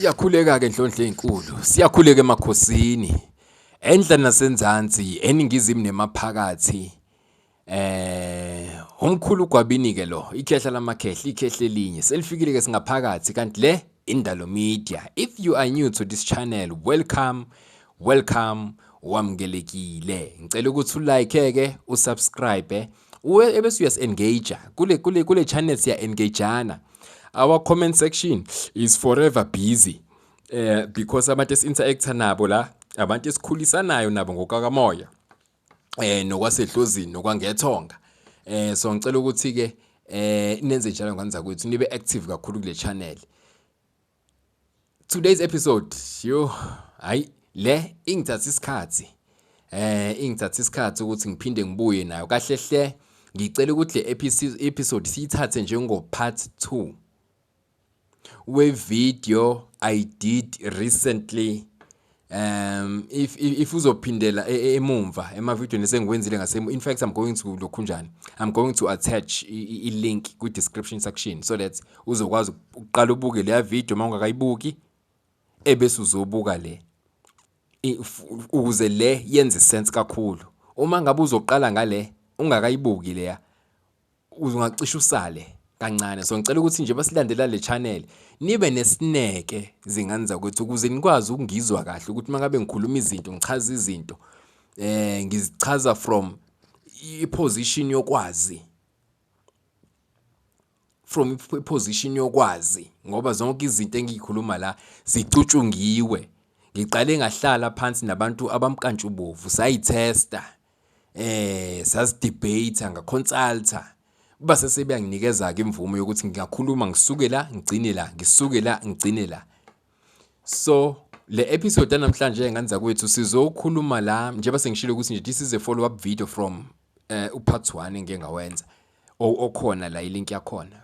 Siyakhuleka ke Ndlondlo ezinkulu, siyakhuleka emakhosini. Endla nasenzansi, eningizimu nemaphakathi. Umkhulu Gwabini ke lo, ikhehla lamakhehla, ikhehla elinye. Selifikile ke singaphakathi kanti le Indalo Media. If you are new to this channel, welcome, wamgelekile. Ngicela ukuthi ulike ke, usubscribe, ebese uyas-engage. Kule channel siya engageana. Our comment section is forever busy because abantu esi-interacta nabo la, abantu esikhulisanayo nabo ngokakamoya nokwasedlozini nokwangethonga. So ngicela ukuthi ke nenze njalo ngani kwethu nibe active kakhulu kule channel. Today's episode le ingithatha isikhathi ukuthi ngiphinde ngibuye nayo kahle hle. Ngicela ukuthi le episode siyithathe njengo part 2 we video I did recently. If uzophindela emumva emavideo nesengikwenzile ngasemo, in fact I'm going to attach i-link ku description section so that uzokwazi uqala ubuke le video mawungakayibuki ebese uzobuka le ukuze le yenze sense kakhulu. Uma ngabe uzoqala ngale ungakayibuki leya uzungacisha usale kancane. So ngicela ukuthi nje basilandela le channel nibe nesineke zingane zakwethu ukuze nikwazi ukungizwa kahle ukuthi mangabe ngikhuluma izinto ngichaza izinto ngizichaza from iposition yokwazi ngoba zonke izinto engiyikhuluma la zicutshungiwe. Ngiqale ngahlala phansi nabantu abamkantshubovu sayitesta sasidebate ngaconsulta base sebeyanginikeza ke imvumo yokuthi ngingakhuluma ngisuke la ngigcine la. So le episode namhlanje ngani zakwethu sizokhuluma la njengoba sengishilo ukuthi nje this is a follow up video from upart 1 engeke ngawenza okhona la ilink yakhona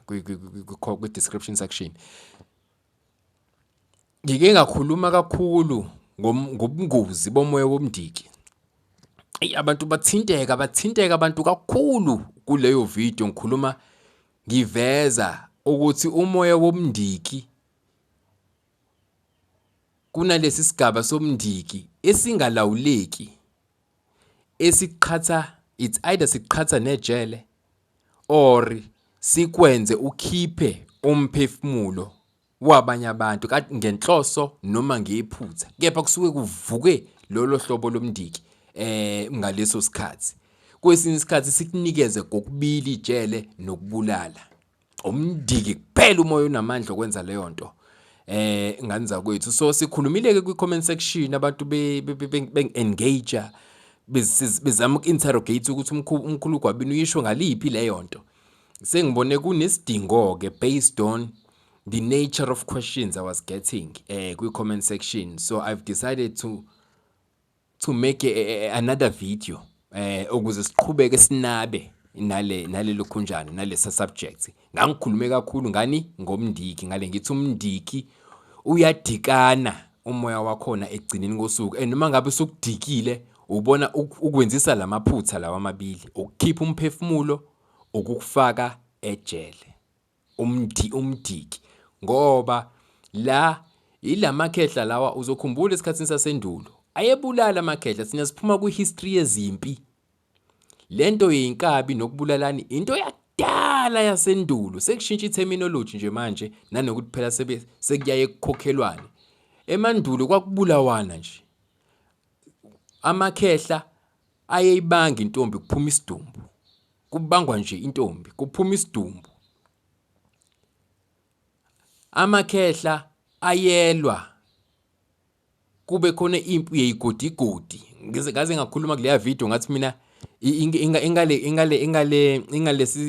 ku description section. Ngike ngakhuluma kakhulu ngobungozi bomoya womndiki. Abantu bathinteka abantu kakhulu kuleyo video. Ngikhuluma ngiveza ukuthi umoya womndiki kunalesi sigaba somndiki esingalawuleki esiqhatha, it's either siqhatha nejele or sikwenze ukhiphe umphefumulo wabanye abantu kanti ngenhloso noma ngephutha, kepha kusuke kuvuke lolo hlobo lomndiki ngaleso sikhathi. Kwesinye isikhathi sikunikeze kokubili ijele nokubulala. Umndiki kuphela umoya unamandla okwenza leyo nto ngani zakwethu. So sikhulumile ke kwi-comment section abantu be-engage bezama uku-interrogate ukuthi umkhulu Gwabini uyisho ngaliphi leyo nto. Sengibone kunesidingo ke based on the nature of questions I was getting kwi-comment section. So I've decided to make another video ukuze siqhubeke sinabe nalelo khunjana nalesa subject. Ngangikhulume kakhulu ngani ngomndiki ngale ngithi umndiki uyadikana umoya wakhona egcineni kosuku noma ngabe usukudikile ubona ukwenzisa lamaphutha lawa amabili ukukhipha umphefumulo ukufaka ejele. Umndiki ngoba la ilamakhehla lawa uzokhumbula esikhathini sasendulo ayebulala amakhehla. Sina siphuma ku-history yezimpi. Lento yinkabi nokubulalani into yakudala yasendulo. Sekushintsha i-terminology nje manje nanokuthi phela sekuyaye ukukhokhelwane. Emandulo kwakubulawana nje. Amakhehla ayeyibanga intombi kuphuma isidumbu. Kubangwa nje intombi kuphuma isidumbu. Amakhehla ayelwa kube khona impi yeyigodigodi. Ngaze ngakhuluma kule video ngathi mina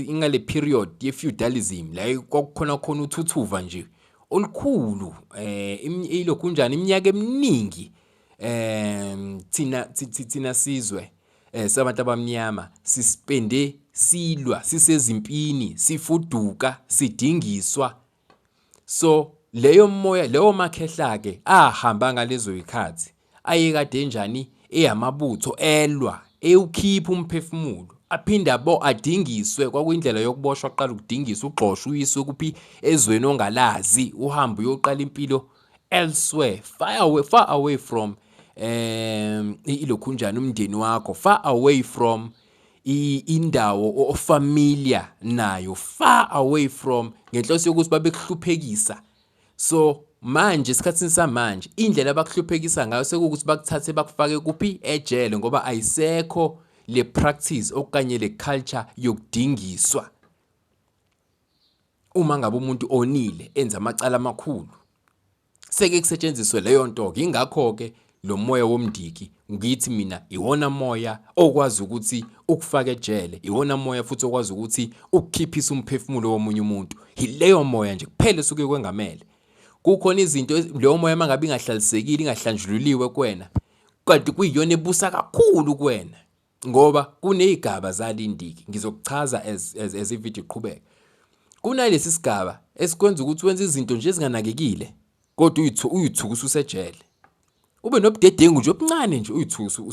ingale period ye feudalism la kwakukhona uthuthuva nje olukhulu ilo kunjani iminyaka eminingi thina sizwe sabantu abamnyama sispende silwa sisezimpini sifuduka sidingiswa. So leyo moya leyo makhehla ke ahamba ngalezo ikhathi ayekade njani eyamabutho elwa ewukhipha umphefumulo aphinde adingiswe. Kwakuyindlela yokuboshwa aqala ukudingiswa ugxoshwa uyiswe kuphi ezweni ongalazi uhambe uyoqala impilo elsewhere, far away from ilokhunjani umndeni wakho, far away from indawo ofamiliar nayo, far away from ngenhloso yokuthi babekuhluphekisa. So manje esikhathini samanje indlela abakuhluphekisa ngayo sekukuthi bakuthathe bakufake kuphi ejele, ngoba ayisekho le practice okanye le culture yokudingiswa. Uma ngabe umuntu onile enza amacala amakhulu, seke kusetshenziswe leyo nto ke. Ingakho ke lo moya womndiki ngithi mina iwona moya okwazi ukuthi ukufake ejele, iwona moya futhi okwazi ukuthi ukukhiphisa umphefumulo womunye umuntu. Yileyo moya nje kuphela suke kwengamele. Kukhona izinto leyo moya mangabe ingahlalisekile, ingahlanjululiwe kuwena, kanti kuyiyona ebusa kakhulu kuwena, ngoba kunezigaba zalindiki. Ngizokuchaza as ivideo iqhubeka. Kunalesi sigaba esikwenza ukuthi wenze izinto nje ezinganakekile, kodwa uyithuka usejele. Ube nobudedengu nje obuncane nje uyithuka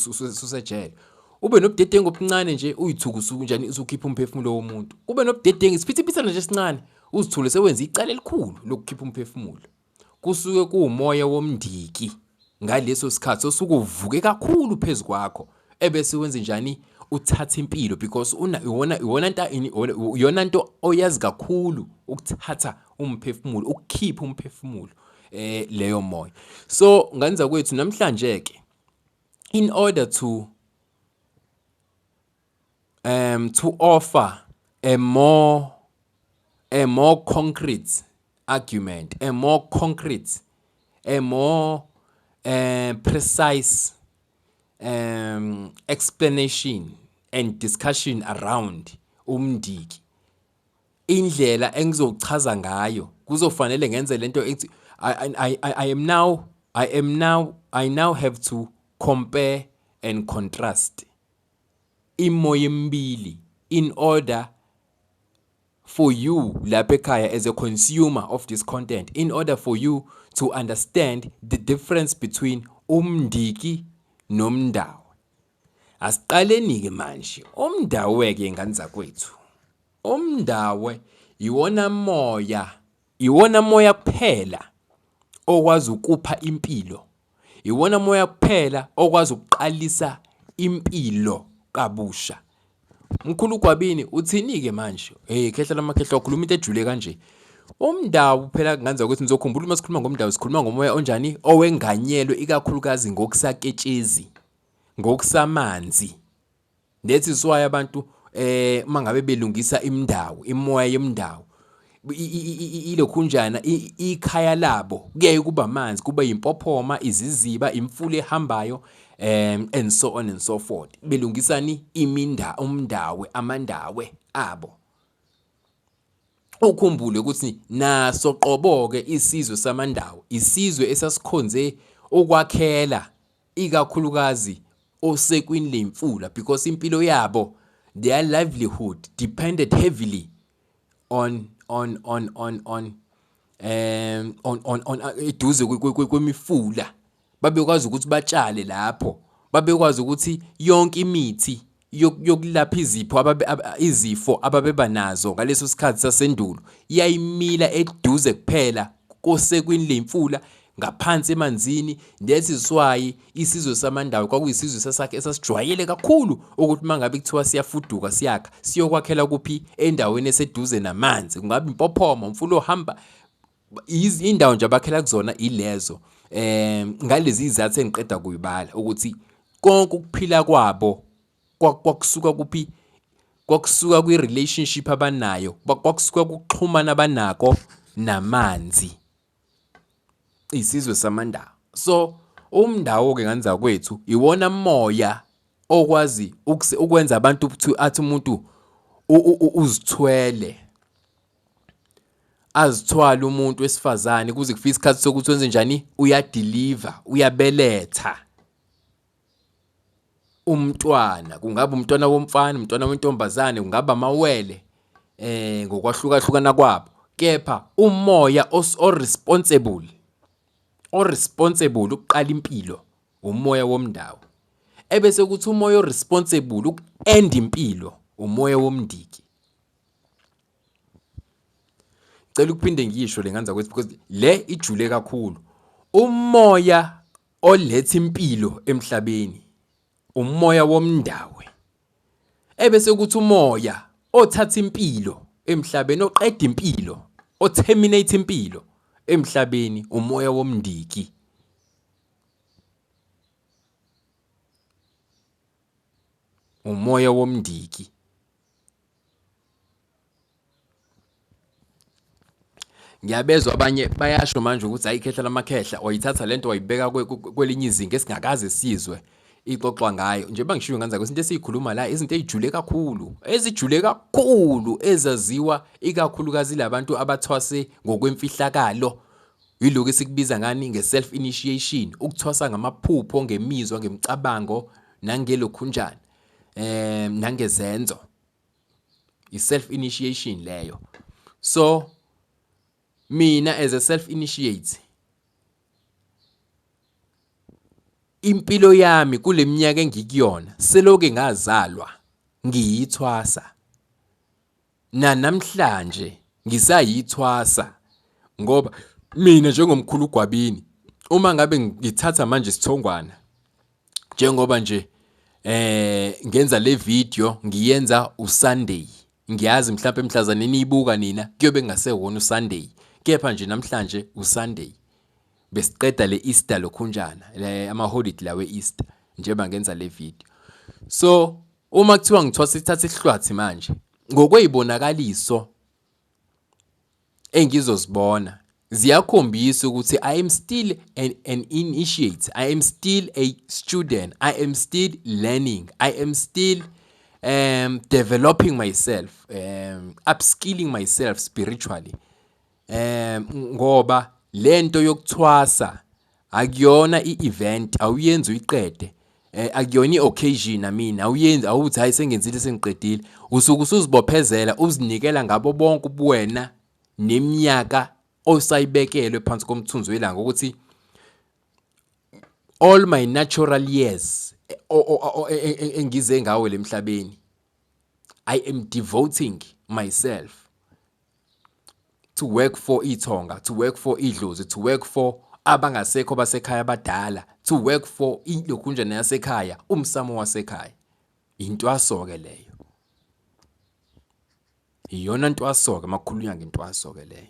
usejele. Ube nobudedengu obuncane nje uyithuka njani usukhipha umphefumulo womuntu. Kube nobudedengu isiphithiphisana nje esincane uzithule sewenza icala elikhulu lokukhipha umphefumulo. Kusuke kuumoya womndiki ngaleso sikhathi osuke uvuke kakhulu phezulu kwakho, ebese wenze njani uthatha impilo, because iyona nto oyazi kakhulu ukuthatha umphefumulo, ukukhipha umphefumulo leyo moya. So nganza kwethu namhlanje ke, in order to offer a more concrete argument, a more concrete, a more precise explanation and discussion around umndiki, indlela engizochaza ngayo kuzofanele ngenze lento ethi I now have to compare and contrast imoya emibili in order for you lapha ekhaya as a consumer of this content, in order for you to understand the difference between umndiki nomndawo. Asiqaleni ke manje. Umndawo ke ngani zakwethu, umndawo iwona moya kuphela okwazi ukupha impilo, iwona moya kuphela okwazi ukuqalisa impilo kabusha. Mkhulu Gwabini uthini ke manje? Khehla lamakhehla ukhuluma into ejule kanje. Umndawo phela nganza ukuthi nizokhumbula uma sikhuluma ngomndawo sikhuluma ngomoya onjani, owenganyelwe ikakhulukazi ngokusaketshezi, ngokusamanzi. That is why abantu mangabe belungisa imoya yomndawo, ilokhunjana ikhaya labo kuyaye kuba amanzi, kuba impophoma, iziziba, imfula ehambayo, and so on and so forth. Belungisani umndawe, amandawe abo. Ukhumbule ukuthi naso qobo-ke isizwe samandawo, isizwe esasikhonze ukwakhela ikakhulukazi osekwini lemfula, because impilo yabo, their livelihood depended heavily on eduze kwemifula. Babekwazi ukuthi batshale lapho, babekwazi ukuthi yonke imithi yokulapha izifo ababeba nazo ngaleso sikhathi sasendulo iyayimila eduze kuphela kosekwini lemfula, ngaphansi emanzini. That is why isizwe samandawo kwakuyisizwe sasakhe esasijwayele kakhulu ukuthi mangabe kuthiwa siyafuduka siyakha siyokwakhela kuphi, endaweni eseduze namanzi, kungabe impophoma, umfula ohamba, indawo nje abakhela kuzona ilezo. Ngalezi izathu engiqeda kuyibala ukuthi konke ukuphila kwabo kwakusuka kuphi, kwakusuka kwi-relationship abanayo, kwakusuka kuxhumana abanako namanzi, isizwe samandawo. So umndawo ke nganza kwethu iwona moya okwazi ukwenza abantu athi umuntu uzithwele, azithwala umuntu wesifazane kuze kufike isikhathi sokuthi wenze njani, uyadeliver, uyabeletha umntwana. Kungaba umntwana womfana, umntwana wentombazane, kungaba amawele ngokwahlukahlukana kwabo. Kepha umoya responsible ukuqala impilo umoya womndawo, ebese ukuthi umoya responsible ukend impilo umoya womndiki. Cela ukuphinde ngisho le nganza kwethu because le ijule kakhulu. Umoya oletha impilo emhlabeni umoya womndawe. Ebese kuthi umoya othatha impilo emhlabeni oqeda impilo, oterminate impilo emhlabeni umoya womndiki. Umoya womndiki. Ngiyabezwa abanye bayasho manje ukuthi hayi ikhehla lamakhehla oyithatha lento wayibeka kwelinye izinga esingakaze sizwe ixoxwa ngayo. Njengoba ngishiwo nganza kwesinto esiyikhuluma la izinto ezijule kakhulu ezaziwa ikakhulukazi labantu abathwase ngokwemfihlakalo. Yiloko esikubiza ngani nge-self initiation, ukuthwasa ngamaphupho, ngemizwa, ngemicabango nangelokhunjana nangezenzo. I-self initiation leyo. So mina as a self initiate impilo yami kuleminyaka engikuyona seloke ngazalwa ngiyithwasa. Namhlanje ngisayithwasa ngoba mina njengomkhulu Gwabini uma ngabe ngithatha manje isithongwana njengoba nje ngenza le video ngiyenza uSunday. Ngiyazi mhlawumbe emhlazane niyibuka nina kuyobe kungasewona uSunday. Kepha nje namhlanje uSunday. Besiqeda le Easter lokhunjana, ama holiday lawe Easter njengoba ngenza le video. So uma kuthiwa ngithwasa ithatha isihlwathi manje ngokwezibonakaliso engizozibona ziyakhombisa ukuthi I am still an initiate, I am still a student, I am still learning, I am still developing myself, upskilling myself spiritually. Ngoba lento yokuthwasa akuyona i-event, awuyenzi uyiqede. Akuyona i-occasion mina, awuyenzi awuthi hayi sengenzile sengiqedile. Usuke usuzibophezela uzinikela ngabo bonke ubuwena neminyaka osayibekelwe phansi komthunzi welanga ukuthi all my natural years engize ngawo lemhlabeni I am devoting myself to work for ithonga, to work for idlozi, to work for abangasekho basekhaya abadala, to work for ilokhunjana yasekhaya, umsamo wasekhaya. Intwaso ke leyo. Iyona ntwaso ke makhulunyanga intwaso ke leyo.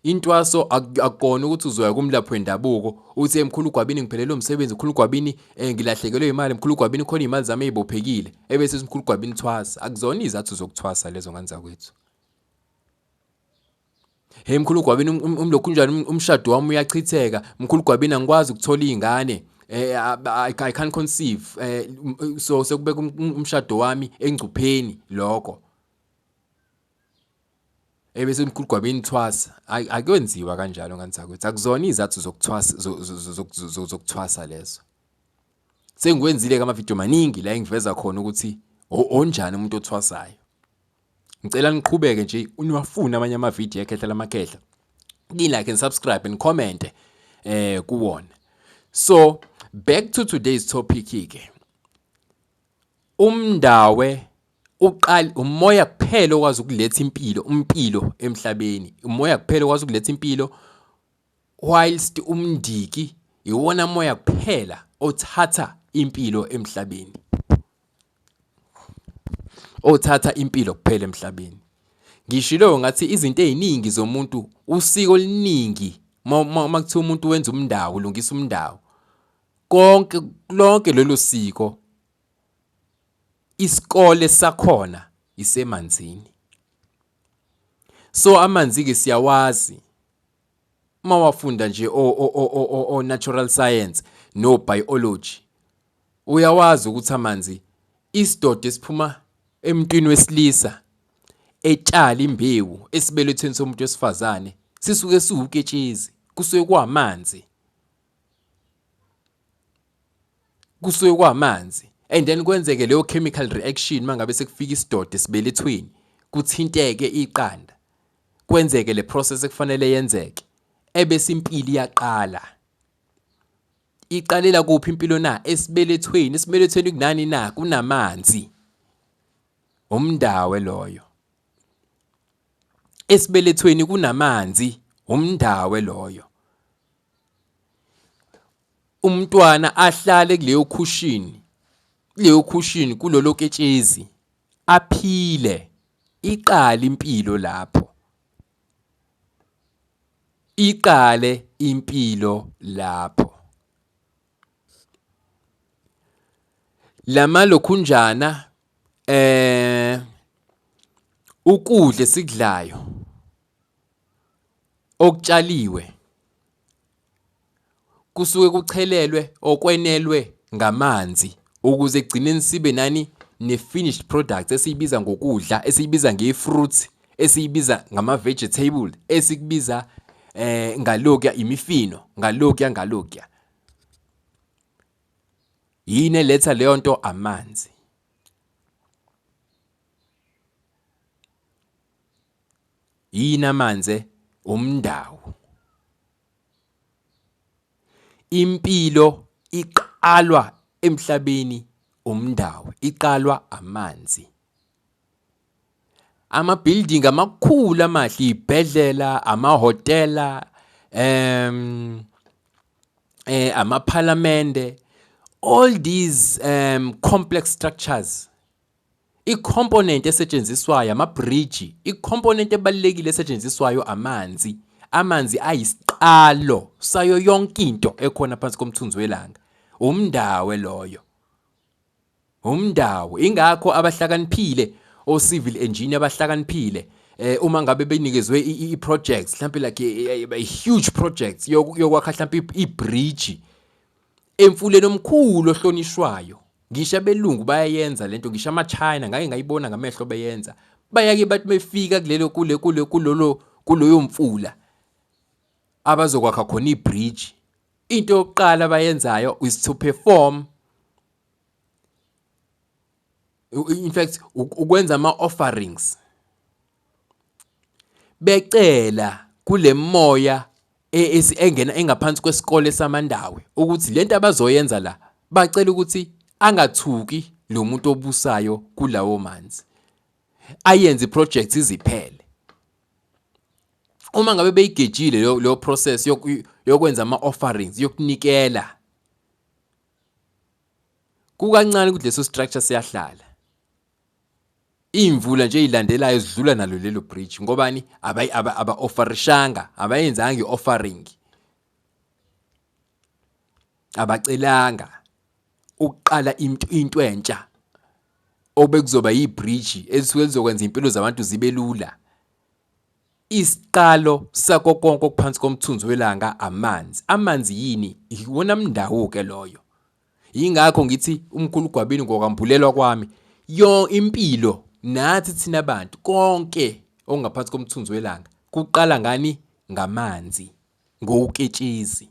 Intwaso akukona ukuthi uzoya kumlapho wendabuko uthi emkhulu Gwabini ngiphelele umsebenzi, mkhulu Gwabini ngilahlekelwe imali, mkhulu Gwabini khona imali zami ezibophekile, ebese umkhulu Gwabini thwasa. Akuzona izathu zokuthwasa lezo nganza kwethu. Hey mkhulu Gwabini umlokhunjana umshado wami uyachitheka, mkhulu Gwabini angikwazi ukuthola izingane, I can't conceive, so sekubeka umshado wami engcupheni lokho. Ebese umkhulu Gwabini thwasa. Akwenziwa kanjalo nganza kwethu. Akuzona izathu zokuthwasa zokuthwasa lezo. Sengikwenzile ke ama video maningi la engiveza khona ukuthi onjani umuntu othwasayo. Ngicela niqhubeke nje uniwafuna amanye ama video ekhehla lamakhehla. Like and subscribe and comment kuwona. So back to today's topic ke. Umndawe uqala umoya kuphela okwazi ukuletha impilo emhlabeni. Umoya kuphela okwazi ukuletha impilo, whilst umndiki iwona moya kuphela othatha impilo emhlabeni. Othatha impilo kuphela emhlabeni. Ngishilo ngathi izinto eziningi zomuntu, usiko oluningi makuthiwa umuntu wenza umndawo, ulungisa umndawo. Lonke lelo siko isikole sakhona isemanzini. So amanzi ke siyawazi. Mawafunda nje o natural science no biology. Uyawazi ukuthi amanzi isidodo esiphuma emntwini wesilisa etshala imbewu esibelethweni somuntu wesifazane sisuke siwuketshezi, kusuke kwamanzi. Kusuke kwamanzi. And then kwenzeke leyo chemical reaction mangabe sekufika isidodo esibelethweni kuthinteke iqanda. Kwenzeke le process ekufanele yenzeke. Ebese impilo iyaqala. Iqalela kuphi impilo na? Esibelethweni. Esibelethweni kunani na? Kunamanzi. Umndawe loyo. Esibelethweni kunamanzi. umndawe loyo. Umntwana ahlale kuleyo cushion kulolo ketshezi aphile, iqale impilo lapho. Iqale impilo lapho. Lama lokhunjana ukudla esikudlayo okutshaliwe kusuke kuchelelwe okwenelwe ngamanzi ukuze egcineni sibe nani ne-finished products esiyibiza ngokudla, esiyibiza nge-fruits, esiyibiza ngama-vegetable, esikubiza ngalokya imifino, ngalokya. Yini eletha leyo nto? Amanzi. Yini amanzi? Umndawo. Impilo iqalwa emhlabeni umndawo, iqalwa amanzi. Ama-building amakhulu amahle, ibhedlela, amahhotela, amaphalamende, all these complex structures, i-component esetshenziswayo ama-bridge, i-component ebalulekile esetshenziswayo amanzi. Amanzi ayisiqalo sayo yonke into ekhona phansi komthunzi welanga. Umndawo loyo. Umndawo. Ingakho abahlakaniphile, o-civil engineer abahlakaniphile, uma ngabe benikezwe i-projects, mhlawumbe like a huge projects yokwakha mhlawumbe i-bridge emfuleni omkhulu ohlonishwayo. Ngisho abelungu bayayenza lento, ngisho ama-China ngake ngayibona ngamehlo beyenza. Bayake bathi befika kuloyo mfula abazokwakha khona i-bridge. Into yokuqala abayenzayo is to perform, in fact ukwenza ama-offerings. Becela kule moya engena engaphansi kwesikole samandawe ukuthi lento abazoyenza la bacela ukuthi angathuki lo muntu obusayo kulawo manzi, ayenze projects iziphele. Uma ngabe beyigejile lo process yokwenza ama-offerings, yokunikela, kukancane ukuthi leso structure siyahlala. Imvula nje ilandelayo zidlula nalo lelo bridge ngobani aba-offerishanga, abayenzanga i-offering, abacelanga ukuqala into entsha obekuzoba yi-bridge esuke lizokwenza impilo zabantu zibe lula. Isiqalo sakho konke okuphansi komthunzi welanga amanzi. Amanzi yini? Iwona mndawo ke loyo. Yingakho ngithi umkhulu Gwabini ngokwambulelwa kwami, impilo nathi thina abantu konke okungaphansi komthunzi welanga kuqala ngani? Ngamanzi, ngoketshezi.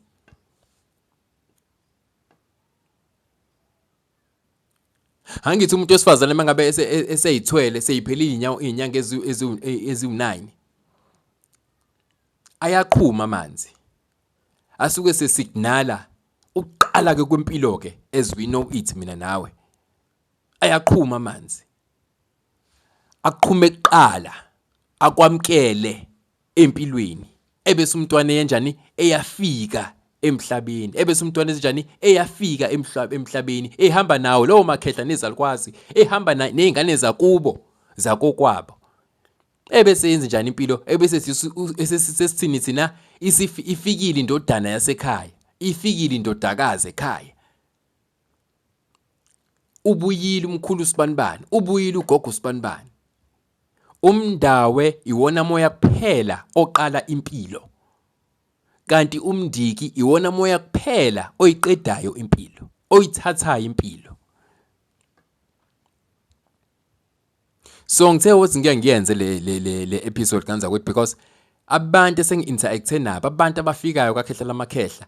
Angithi umuntu wesifazane mangabe eseyithwele seyiphelile izinyanga eziwu9 ayaqhuma amanzi, asuke sesignala uqala ke kwempilo ke, as we know it, mina nawe ayaqhuma amanzi. Aqhume kuqala akwamkele empilweni, ebese umntwana yenjani eyafika emhlabeni, ebese umntwana ezinjani eyafika emhlabeni, ehamba nawo lowo makhehla nezalukwazi, ehamba nezingane zakubo zakokwabo. Ebese yenza njani impilo? Ebese sesithini thina ifikile indodana yasekhaya, ifikile indodakazi ekhaya. Ubuyile umkhulu usibanibani, ubuyile ugogo usibanibani. Umndawe iwona moya kuphela oqala impilo, kanti umndiki iwona moya kuphela oyiqedayo impilo, oyithathayo impilo. So ngithe ukuthi ngeke ngiyenze le episode kanza kwethu because abantu esengi-interacte nabo, abantu abafikayo kakhehla lamakhehla,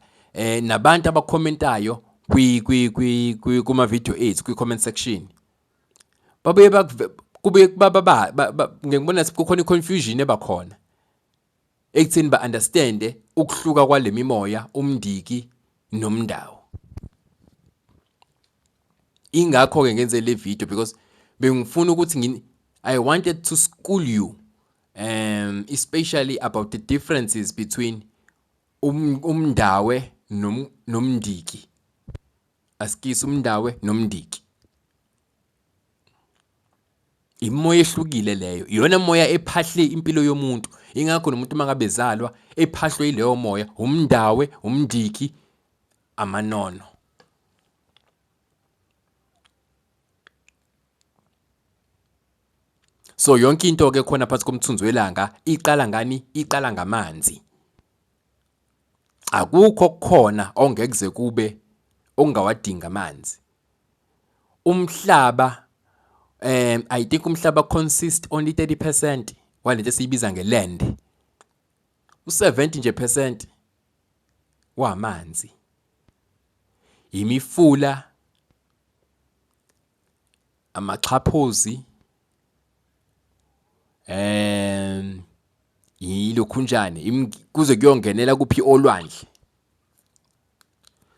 nabantu abakhomentayo kuma video ethu kwi-comment section, babuye kube ngibona kukhona i-confusion ebakhona ekutheni ba-understande ukuhluka kwale mimoya, umndiki nomndawo. Ingakho ke ngenze le video because bengifuna ukuthi I wanted to school you especially about the differences between umndawe nomndiki. Asikise umndawe nomndiki. Imoya ehlukile leyo. Iyona moya ephahle impilo yomuntu. Ingakho nomuntu makabezalwa ephahlwe ileyo moya, umndawe, umndiki, amanono. So yonke into ke khona phansi komthunzi welanga iqala ngani? Iqala ngamanzi. Akukho kukhona ongekuze kube ongawadinga amanzi. Umhlaba I think umhlaba consist only 30% walento esiyibiza ngeland. U70 nje percent wamanzi. Imifula, amaxhaphozi, yilokhunjane kuze kuyongenela kuphi olwandle.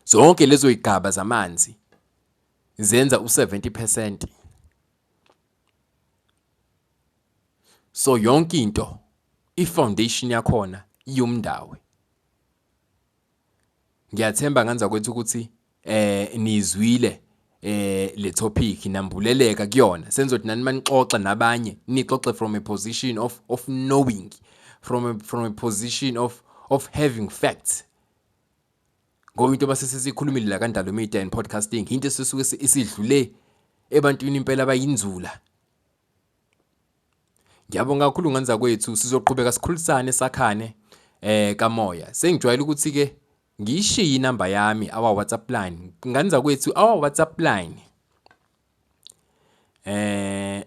Zonke lezo igaba zamanzi zenza u70%. So yonke into ifoundation yakhona iyumndawe. Ngiyathemba nganza kwethu ukuthi nizwile le topic nambuleleka kuyona. Senzothi nani manixoxa nabanye nixoxe from a position of knowing, from a position of having facts. Ngoba into basesikhulumile la kaNdalo Media and Podcasting into esisuke isidlule ebantwini impela abayinzula. Ngiyabonga kakhulu nganza kwethu sizoqhubeka sikhulisane sakhane kamoya. Sengijwayele ukuthi ke ngishiye inamba yami our WhatsApp line. Nganza kwethu our WhatsApp line.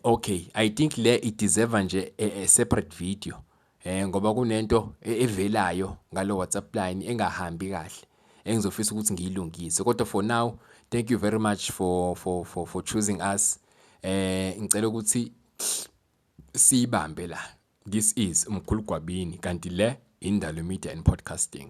Okay, I think le it deserve nje a separate video. Ngoba kunento evelayo ngalo WhatsApp line engahambi kahle. Engizofisa ukuthi ngiyilungise. Kodwa for now, thank you very much for choosing us. Ngicela ukuthi sibambe la. This is Umkhulu Gwabini kanti le Indalo Media and Podcasting.